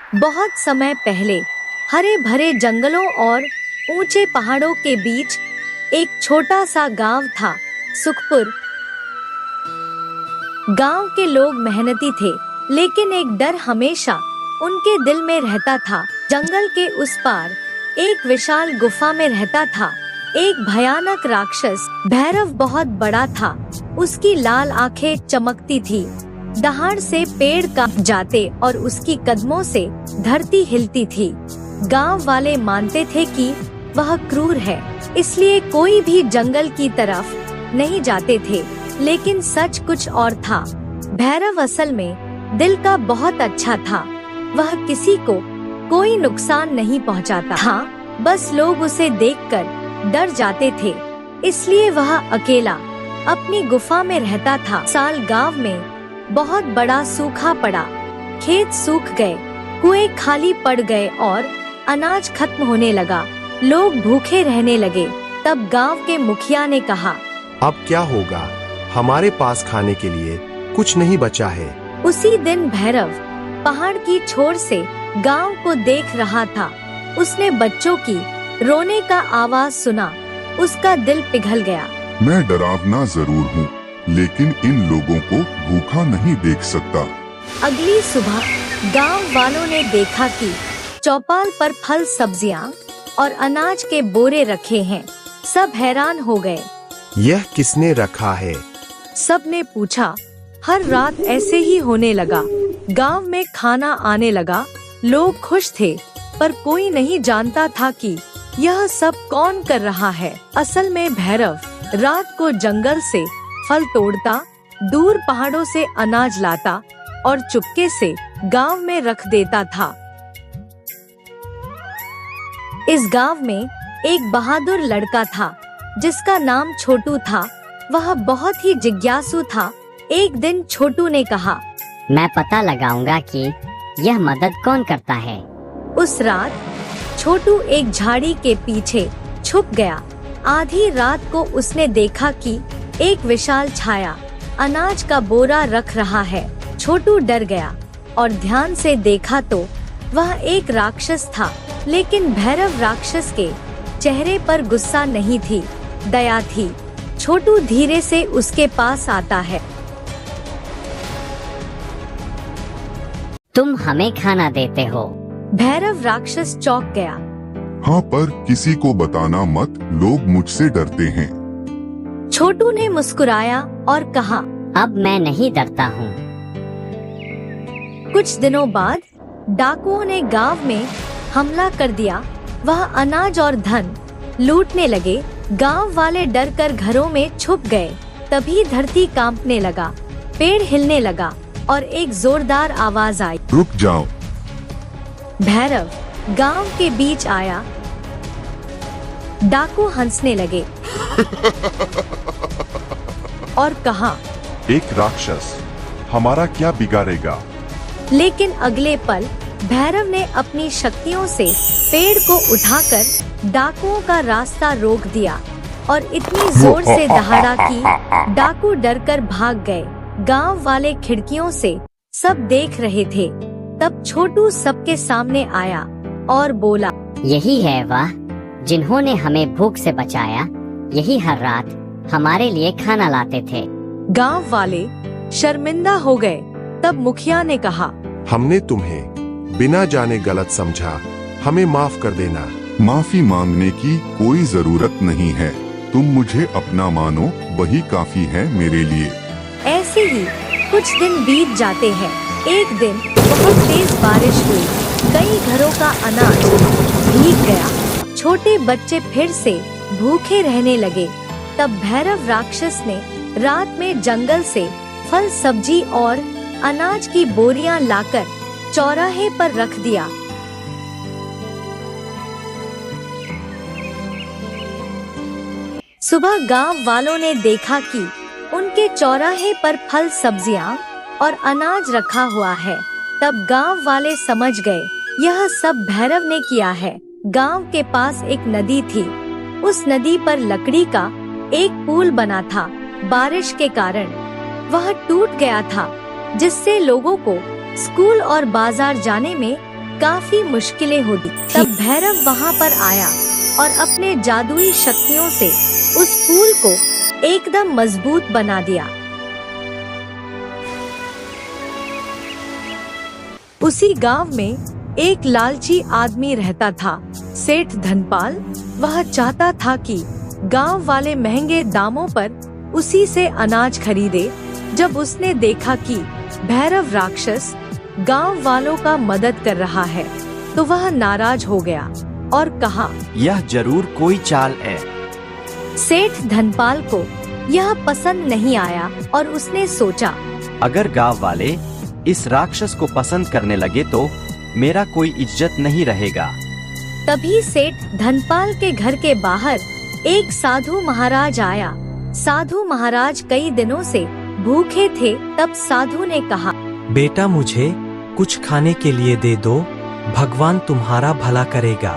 बहुत समय पहले हरे भरे जंगलों और ऊंचे पहाड़ों के बीच एक छोटा सा गांव था, सुखपुर। गांव के लोग मेहनती थे, लेकिन एक डर हमेशा उनके दिल में रहता था। जंगल के उस पार एक विशाल गुफा में रहता था एक भयानक राक्षस। भैरव बहुत बड़ा था, उसकी लाल आंखें चमकती थी, दहाड़ से पेड़ कांप जाते और उसकी कदमों से धरती हिलती थी। गांव वाले मानते थे कि वह क्रूर है, इसलिए कोई भी जंगल की तरफ नहीं जाते थे। लेकिन सच कुछ और था। भैरव असल में दिल का बहुत अच्छा था। वह किसी को कोई नुकसान नहीं पहुंचाता था, बस लोग उसे देखकर डर जाते थे। इसलिए वह अकेला अपनी गुफा में रहता था। साल गांव में बहुत बड़ा सूखा पड़ा, खेत सूख गए, कुएं खाली पड़ गए और अनाज खत्म होने लगा। लोग भूखे रहने लगे। तब गांव के मुखिया ने कहा, अब क्या होगा? हमारे पास खाने के लिए कुछ नहीं बचा है। उसी दिन भैरव पहाड़ की छोर से गांव को देख रहा था। उसने बच्चों की रोने का आवाज सुना। उसका दिल पिघल गया। मैं डरावना जरूर हूँ, लेकिन इन लोगों को भूखा नहीं देख सकता। अगली सुबह गांव वालों ने देखा कि चौपाल पर फल, सब्जियां और अनाज के बोरे रखे हैं। सब हैरान हो गए। यह किसने रखा है? सब ने पूछा। हर रात ऐसे ही होने लगा। गांव में खाना आने लगा। लोग खुश थे, पर कोई नहीं जानता था कि यह सब कौन कर रहा है। असल में भैरव रात को जंगल से फल तोड़ता, दूर पहाड़ों से अनाज लाता और चुपके से गांव में रख देता था। इस गांव में एक बहादुर लड़का था, जिसका नाम छोटू था। वह बहुत ही जिज्ञासु था। एक दिन छोटू ने कहा, मैं पता लगाऊंगा कि यह मदद कौन करता है। उस रात छोटू एक झाड़ी के पीछे छुप गया। आधी रात को उसने देखा कि एक विशाल छाया अनाज का बोरा रख रहा है। छोटू डर गया और ध्यान से देखा तो वह एक राक्षस था। लेकिन भैरव राक्षस के चेहरे पर गुस्सा नहीं थी, दया थी। छोटू धीरे से उसके पास आता है। तुम हमें खाना देते हो? भैरव राक्षस चौंक गया। हाँ, पर किसी को बताना मत, लोग मुझसे डरते हैं। छोटू ने मुस्कुराया और कहा, अब मैं नहीं डरता हूँ। कुछ दिनों बाद डाकुओं ने गांव में हमला कर दिया। वह अनाज और धन लूटने लगे। गांव वाले डर कर घरों में छुप गए। तभी धरती कांपने लगा, पेड़ हिलने लगा और एक जोरदार आवाज आई, रुक जाओ। भैरव गांव के बीच आया। डाकू हंसने लगे और कहा, एक राक्षस हमारा क्या बिगाड़ेगा? लेकिन अगले पल भैरव ने अपनी शक्तियों से पेड़ को उठाकर डाकुओं का रास्ता रोक दिया और इतनी जोर से दहाड़ा कि डाकू डरकर भाग गए। गांव वाले खिड़कियों से सब देख रहे थे। तब छोटू सबके सामने आया और बोला, यही है वह जिन्होंने हमें भूख से बचाया। यही हर रात हमारे लिए खाना लाते थे। गांव वाले शर्मिंदा हो गए। तब मुखिया ने कहा, हमने तुम्हें बिना जाने गलत समझा, हमें माफ कर देना। माफी मांगने की कोई जरूरत नहीं है। तुम मुझे अपना मानो, वही काफी है मेरे लिए। ऐसे ही कुछ दिन बीत जाते हैं। एक दिन बहुत तेज बारिश हुई। कई घरों का अनाज भीग गया। छोटे बच्चे फिर से भूखे रहने लगे। तब भैरव राक्षस ने रात में जंगल से फल, सब्जी और अनाज की बोरियां लाकर चौराहे पर रख दिया। सुबह गांव वालों ने देखा कि उनके चौराहे पर फल, सब्जियां और अनाज रखा हुआ है। तब गांव वाले समझ गए, यह सब भैरव ने किया है। गांव के पास एक नदी थी। उस नदी पर लकड़ी का एक पुल बना था। बारिश के कारण वह टूट गया था, जिससे लोगों को स्कूल और बाजार जाने में काफी मुश्किलें होती। तब भैरव वहाँ पर आया और अपने जादुई शक्तियों से उस फूल को एकदम मजबूत बना दिया। उसी गांव में एक लालची आदमी रहता था, सेठ धनपाल। वह चाहता था कि गांव वाले महंगे दामों पर उसी से अनाज खरीदे। जब उसने देखा कि भैरव राक्षस गांव वालों का मदद कर रहा है, तो वह नाराज हो गया और कहा, यह जरूर कोई चाल है। सेठ धनपाल को यह पसंद नहीं आया और उसने सोचा, अगर गांव वाले इस राक्षस को पसंद करने लगे तो मेरा कोई इज्जत नहीं रहेगा। तभी सेठ धनपाल के घर के बाहर एक साधु महाराज आया। साधु महाराज कई दिनों से भूखे थे। तब साधु ने कहा, बेटा मुझे कुछ खाने के लिए दे दो, भगवान तुम्हारा भला करेगा।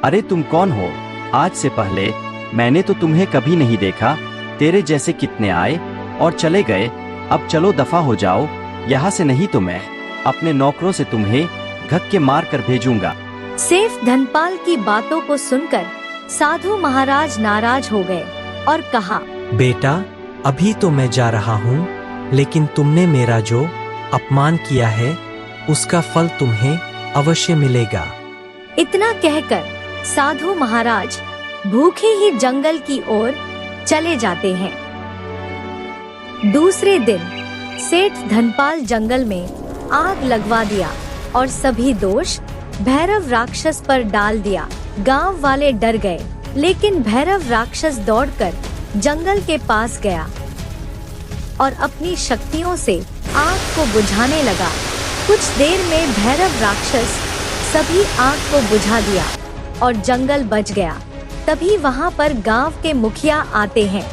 अरे तुम कौन हो? आज से पहले मैंने तो तुम्हें कभी नहीं देखा। तेरे जैसे कितने आए और चले गए। अब चलो दफा हो जाओ यहाँ से, नहीं तो मैं अपने नौकरों से तुम्हें धक्के मार कर भेजूंगा। सेठ धनपाल की बातों को सुनकर साधु महाराज नाराज हो गए और कहा, बेटा अभी तो मैं जा रहा हूँ, लेकिन तुमने मेरा जो अपमान किया है उसका फल तुम्हें अवश्य मिलेगा। इतना कहकर साधु महाराज भूखे ही जंगल की ओर चले जाते हैं। दूसरे दिन सेठ धनपाल जंगल में आग लगवा दिया और सभी दोष भैरव राक्षस पर डाल दिया। गांव वाले डर गए, लेकिन भैरव राक्षस दौड़कर जंगल के पास गया और अपनी शक्तियों से आग को बुझाने लगा। कुछ देर में भैरव राक्षस सभी आग को बुझा दिया और जंगल बच गया। तभी वहाँ पर गांव के मुखिया आते हैं।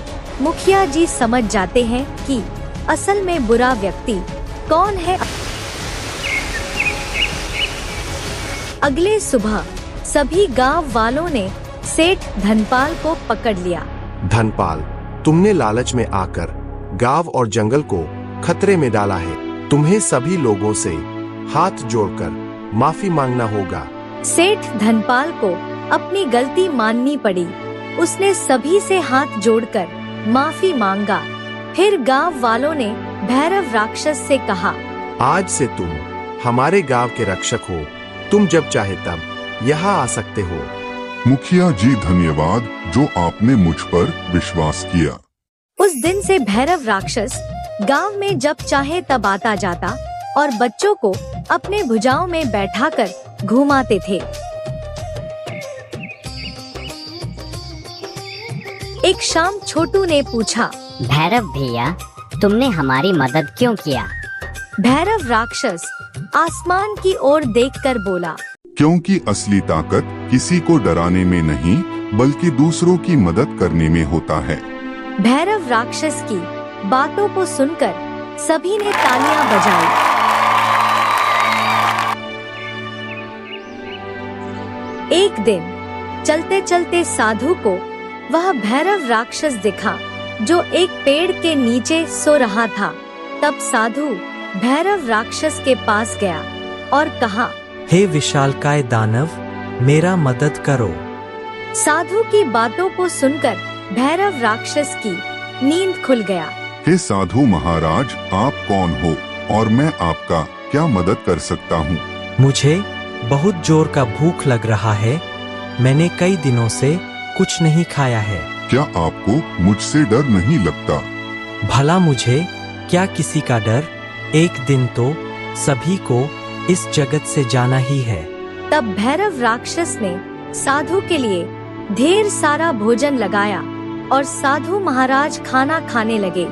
मुखिया जी समझ जाते हैं कि असल में बुरा व्यक्ति कौन है। अगले सुबह सभी गांव वालों ने सेठ धनपाल को पकड़ लिया। धनपाल, तुमने लालच में आकर गांव और जंगल को खतरे में डाला है। तुम्हें सभी लोगों से हाथ जोड़कर माफी मांगना होगा। सेठ धनपाल को अपनी गलती माननी पड़ी। उसने सभी से हाथ जोड़कर माफी मांगा। फिर गांव वालों ने भैरव राक्षस से कहा, आज से तुम हमारे गांव के रक्षक हो। तुम जब चाहे तब यहाँ आ सकते हो। मुखिया जी धन्यवाद जो आपने मुझ पर विश्वास किया। उस दिन से भैरव राक्षस गांव में जब चाहे तब आता जाता और बच्चों को अपने भुजाओं में बैठाकर घुमाते थे। एक शाम छोटू ने पूछा, भैरव भैया तुमने हमारी मदद क्यों किया? भैरव राक्षस आसमान की ओर देखकर बोला, क्योंकि असली ताकत किसी को डराने में नहीं बल्कि दूसरों की मदद करने में होता है। भैरव राक्षस की बातों को सुनकर सभी ने तालियां बजाई। एक दिन चलते चलते साधु को वह भैरव राक्षस दिखा जो एक पेड़ के नीचे सो रहा था। तब साधु भैरव राक्षस के पास गया और कहा, हे विशालकाय दानव, मेरा मदद करो। साधु की बातों को सुनकर भैरव राक्षस की नींद खुल गया। हे साधु महाराज, आप कौन हो और मैं आपका क्या मदद कर सकता हूँ? मुझे बहुत जोर का भूख लग रहा है। मैंने कई दिनों से कुछ नहीं खाया है। क्या आपको मुझसे डर नहीं लगता? भला मुझे क्या किसी का डर? एक दिन तो सभी को इस जगत से जाना ही है। तब भैरव राक्षस ने साधु के लिए ढेर सारा भोजन लगाया और साधु महाराज खाना खाने लगे।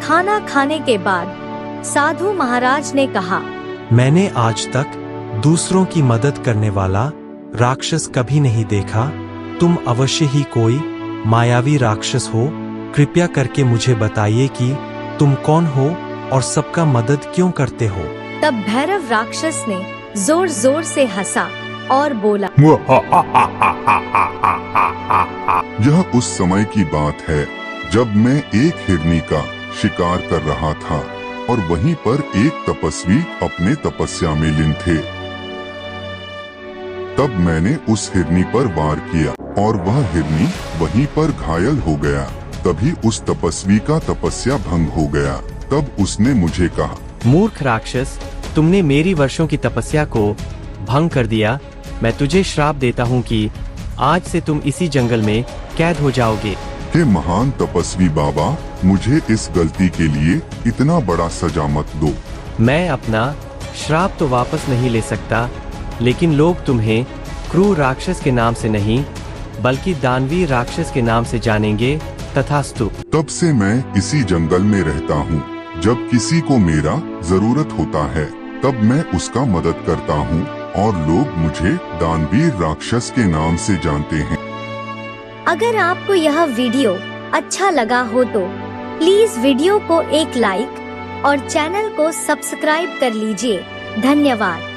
खाना खाने के बाद साधु महाराज ने कहा, मैंने आज तक दूसरों की मदद करने वाला राक्षस कभी नहीं देखा। तुम अवश्य ही कोई मायावी राक्षस हो। कृपया करके मुझे बताइए कि तुम कौन हो और सबका मदद क्यों करते हो। तब भैरव राक्षस ने जोर जोर से हंसा और बोला, यह उस समय की बात है जब मैं एक हिरनी का शिकार कर रहा था और वहीं पर एक तपस्वी अपने तपस्या में लीन थे। तब मैंने उस हिरनी पर वार किया और वह हिरनी वहीं पर घायल हो गया। तभी उस तपस्वी का तपस्या भंग हो गया। तब उसने मुझे कहा, मूर्ख राक्षस, तुमने मेरी वर्षों की तपस्या को भंग कर दिया। मैं तुझे श्राप देता हूँ कि आज से तुम इसी जंगल में कैद हो जाओगे। हे महान तपस्वी बाबा, मुझे इस गलती के लिए इतना बड़ा सजा मत दो। मैं अपना श्राप तो वापस नहीं ले सकता, लेकिन लोग तुम्हें क्रूर राक्षस के नाम से नहीं बल्कि दानवीर राक्षस के नाम से जानेंगे। तथास्तु। तब से मैं इसी जंगल में रहता हूँ। जब किसी को मेरा जरूरत होता है तब मैं उसका मदद करता हूँ और लोग मुझे दानवीर राक्षस के नाम से जानते हैं। अगर आपको यह वीडियो अच्छा लगा हो तो प्लीज वीडियो को एक लाइक और चैनल को सब्सक्राइब कर लीजिए। धन्यवाद।